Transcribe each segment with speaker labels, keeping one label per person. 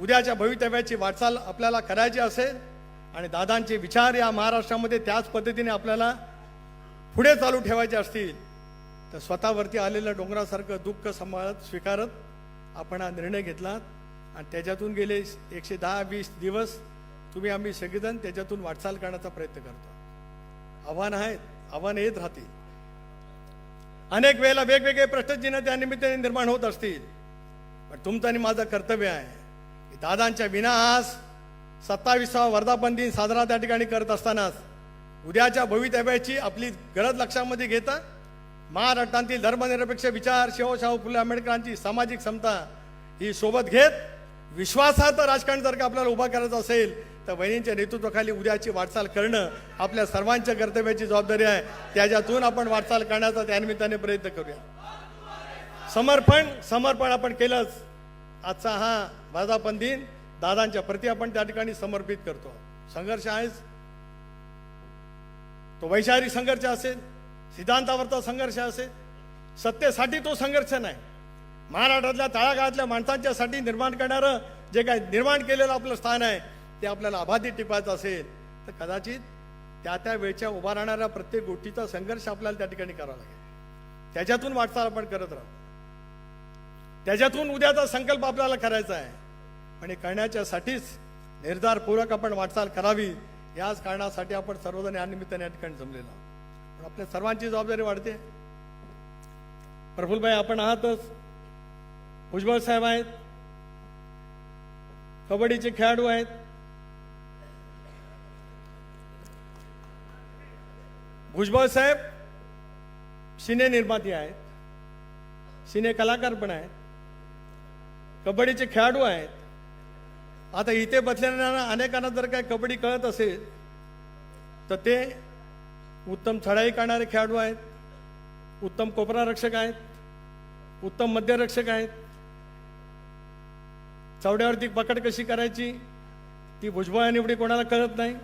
Speaker 1: उद्याच्या भवितव्याची वाटचाल आपल्याला करायची असेल आणि दादांचे विचार या महाराष्ट्रामध्ये त्याच पद्धतीने आपल्याला पुढे चालू ठेवायचे असतील तर स्वतःवरती आलेलं डोंगरासारखं दुःख सांभाळत स्वीकारत आपण हा निर्णय घेतलात आणि त्याच्यातून गेले 110-20 दिवस तुम्ही आम्ही सगळेजण त्याच्यातून वाटचाल करण्याचा प्रयत्न करतो. आव्हान आहेत, आव्हान येत राहतील. अनेक वेळेला वेगवेगळे प्रश्नचिन्ह त्या निमित्ताने निर्माण होत असतील, पण तुमचं आणि माझं कर्तव्य आहे की दादांच्या विना आज 27वा वर्धापन दिन साजरा त्या ठिकाणी करत असतानाच उद्याच्या भवितव्याची आपली गरज लक्षामध्ये घेता महाराष्ट्रातील धर्मनिरपेक्ष विचार शिवशाहू फुले आंबेडकरांची सामाजिक समता ही सोबत घेत विश्वासाचं राजकारण जर का आपल्याला उभा करायचं असेल तर बहिणींच्या नेतृत्वाखाली उद्याची वाटचाल करणं आपल्या सर्वांच्या कर्तव्याची जबाबदारी आहे. त्याच्यातून आपण वाटचाल करण्याचा त्यानिमित्ताने प्रयत्न करूया. समर्पण आपण केलंच. आजचा हा वर्धापन दिन दादांच्या प्रती आपण त्या ठिकाणी समर्पित करतो. संघर्ष आहेच, तो वैचारिक संघर्ष असेल, सिद्धांतावरचा संघर्ष असेल, सत्तेसाठी तो संघर्ष नाही, महाराष्ट्रातल्या तळागाळातल्या माणसांच्यासाठी निर्माण करणारं जे काही निर्माण केलेलं आपलं स्थान आहे ते आपल्याला अबाधित टिकवायचं असेल तर कदाचित त्या वेळच्या उभा राहणाऱ्या प्रत्येक गोष्टीचा संघर्ष आपल्याला त्या ठिकाणी करावा लागेल. त्याच्यातून वाटचाल आपण करत राहू. त्याच्यातून उद्याचा संकल्प आपल्याला करायचा आहे आणि करण्याच्यासाठीच निर्धारपूर्वक आपण वाटचाल करावी. याच कारणासाठी आपण सर्वजण या निमित्ताने या ठिकाणी जमलेलो आहोत. पण आपल्या सर्वांची जबाबदारी वाढते. प्रफुल्लभाई आपण आहातच, भुजबळ साहेब आहेत, कबड्डीचे खेळाडू आहेत, भुजबळ साहेब सिने निर्माते आहेत, सिने कलाकार पण आहेत, कबड्डीचे खेळाडू आहेत. आता इथे बसलेल्या अनेकांना जर काय कबड्डी कळत असेल तर ते उत्तम चढाई करणारे खेळाडू आहेत, उत्तम कोपरा रक्षक आहेत, उत्तम मध्यरक्षक आहेत. चवड्यावरती पकड कशी करायची ती भुजबळ आणि एवढी कोणाला कळत नाही.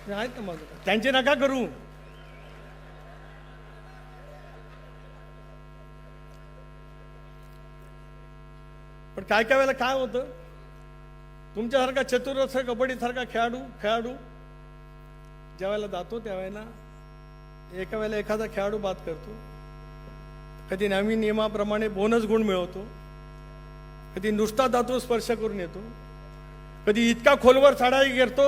Speaker 1: आहेत ना, मग त्यांची नका करू. पण काय काय वेळेला काय होतं, तुमच्यासारखा चतुरस्र कबड्डीसारखा खेळाडू ज्या वेळेला जातो त्यावेळेला एका वेळेला एखादा खेळाडू बाद करतो, कधी नवीन नियमाप्रमाणे बोनस गुण मिळवतो, कधी नुसता जातो स्पर्श करून येतो, कधी इतका खोलवर चढाई करतो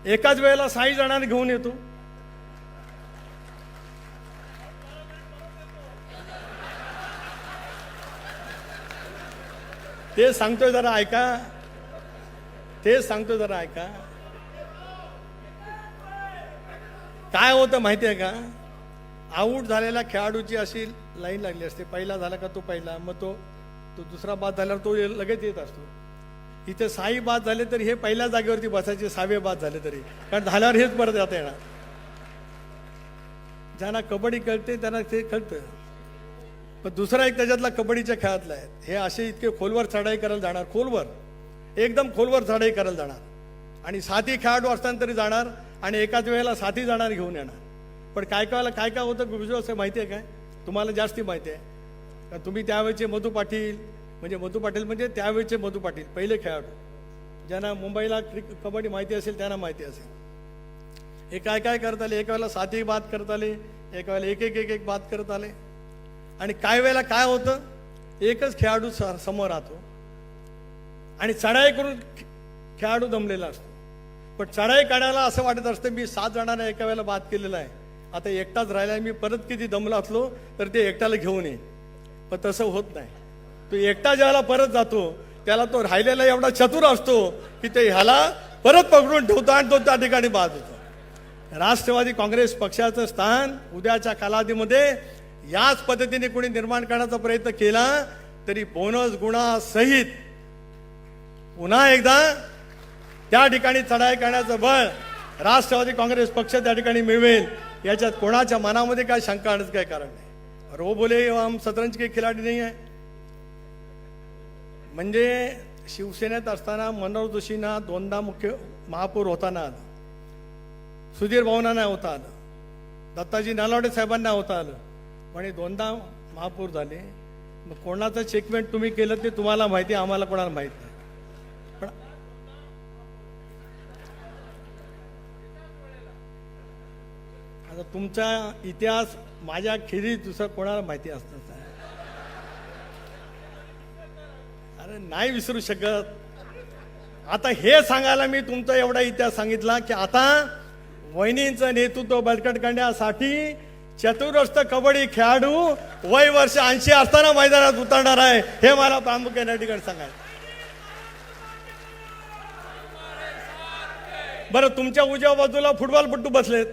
Speaker 1: एकाच वेळेला 6 जणांना घेऊन येतो. ते सांगतोय जरा ऐका, काय होतं माहिती आहे का, आऊट झालेल्या खेळाडूची अशी लाईन लागली असते, पहिला झाला का तो पहिला, मग तो दुसरा बाद झाल्यावर तो लगेच येत असतो. इथे 6 बाद झाले तरी हे पहिल्या जागेवरती बसायचे, 6वे बाद झाले तरी, कारण झाल्यावर हेच परत जाता येणार. ज्यांना कबड्डी कळते त्यांना ते कळतं. पण दुसरा एक त्याच्यातला कबड्डीच्या खेळातला आहे, हे असे इतके खोलवर चढाई करायला जाणार, एकदम खोलवर चढाई करायला जाणार आणि 7ही खेळाडू असताना तरी जाणार आणि एकाच वेळेला 7ही जाणार घेऊन येणार. पण काय काय होतं गुजरात असं माहिती आहे काय, तुम्हाला जास्ती माहिती आहे का. तुम्ही त्यावेळेचे मधू पाटील म्हणजे त्यावेळेचे मधू पाटील पहिले खेळाडू, ज्यांना मुंबईला कबड्डी माहिती असेल त्यांना माहिती असेल. हे काय करत आले, एका वेळेला 7ही बाद करत आले, एका वेळेला एक बाद करत आले. आणि काय वेळेला काय होतं, एकच खेळाडू समोर राहतो आणि चढाई करून खेळाडू दमलेला असतो. पण चढाई काढायला असं वाटत असतं मी 7 जणांना एका वेळेला बाद केलेला आहे, आता एकटाच राहिला आहे, मी परत किती दमला असलो तर ते एकट्याला घेऊन ये. पण तसं होत नाही. तो एकटा ज्याला परत जातो त्याला तो राहिलेला एवढा चतुर असतो की ते ह्याला परत पकडून ठेवतो आणि तो त्या ठिकाणी बाद होतो. राष्ट्रवादी काँग्रेस पक्षाचं स्थान उद्याच्या कालावधीमध्ये याच पद्धतीने कोणी निर्माण करण्याचा प्रयत्न केला तरी बोनस गुणासहित पुन्हा एकदा त्या ठिकाणी चढाई करण्याचं बळ राष्ट्रवादी काँग्रेस पक्ष त्या ठिकाणी मिळवेल, याच्यात कोणाच्या मनामध्ये काय शंका आणण्याचं काय कारण नाही. रो बोले हम शतरंज के खिलाडी नाही आहे. म्हणजे शिवसेनेत असताना मनोहर जोशींना 2दा मुख्य महापौर होताना आलं, सुधीर भाऊंना होता आलं, दत्ताजी नलावडे साहेबांना होता आलं, पण 2दा महापौर झाले. मग कोणाचं चेकमेंट तुम्ही केलं ते तुम्हाला माहिती, आम्हाला कोणाला माहित नाही. आता तुमचा इतिहास माझ्या खेरीज दुसरं कोणाला माहिती असतं. अरे नाही विसरू शकत. आता हे सांगायला मी तुमचा एवढा इतिहास सांगितला की आता वहिनींचं नेतृत्व बळकट करण्यासाठी चतुरस्र कबड्डी खेळाडू वय वर्ष 80 असताना मैदानात उतरणार आहे, हे मला प्रामुख्याने ठिकाणी सांगायचं. बरं, तुमच्या उजव्या बाजूला फुटबॉलपट्टू बसलेत,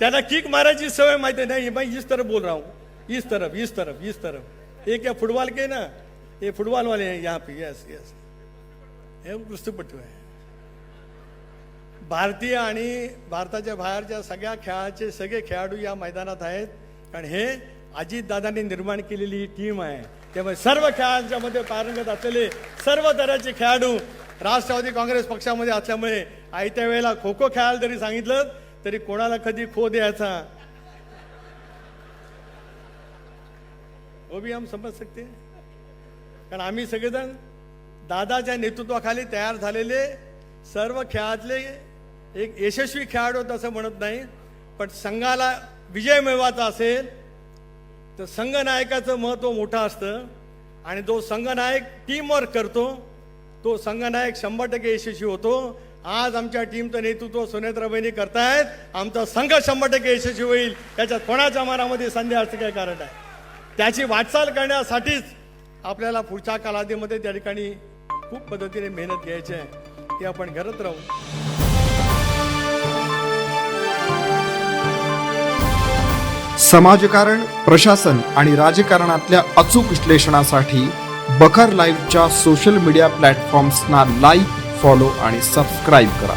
Speaker 1: त्यांना किक मारायची सवय माहिती नाही. मैं इस तरफ बोल रहा हूँ, इस तरफ इस तरफ इस तरफ. एक क्या फुटबॉल के ना, ये फुटबॉल वाले हैं यहाँ पे. यस यस, हे कुस्तीपट्टू आहे. भारतीय आणि भारताच्या बाहेरच्या सगळ्या खेळाचे सगळे खेळाडू या मैदानात आहेत, कारण हे अजितदादांनी निर्माण केलेली ही टीम आहे. त्यामुळे सर्व खेळांच्या मध्ये पारंगत असलेले सर्व तऱ्हेचे खेळाडू राष्ट्रवादी काँग्रेस पक्षामध्ये असल्यामुळे आयत्या वेळेला खो खो खेळायला जरी सांगितलं तरी कोणाला कधी खो द्यायचा वो भी हम समज सकते हैं. कारण आम्ही सगळेजण दादाच्या नेतृत्वाखाली तयार झालेले सर्व खेळातले एक यशस्वी खेळाडू तसं म्हणत नाही, पण संघाला विजय मिळवायचा असेल तर संघनायकाचं महत्त्व मोठं असतं. आणि जो संघनायक टीमवर्क करतो तो संघनायक 100% यशस्वी होतो. आज आमच्या टीमचं नेतृत्व सुनेत्राबाईंनी करतायत. आमचा संघ 100% यशस्वी होईल, त्याच्यात कोणाच्या मनामध्ये संदेह असं काही कारण आहे. त्याची वाटचाल करण्यासाठीच आपल्याला पुढच्या कालावधीमध्ये त्या ठिकाणी खूप पद्धतीने मेहनत घ्यायची आहे, ती आपण करत राहू.
Speaker 2: समाजकारण, प्रशासन आणि राजकारणातल्या अचूक विश्लेषणासाठी बखर लाईव्हच्या सोशल मीडिया प्लॅटफॉर्म्सना लाईक, फॉलो आणि सबस्क्राईब करा.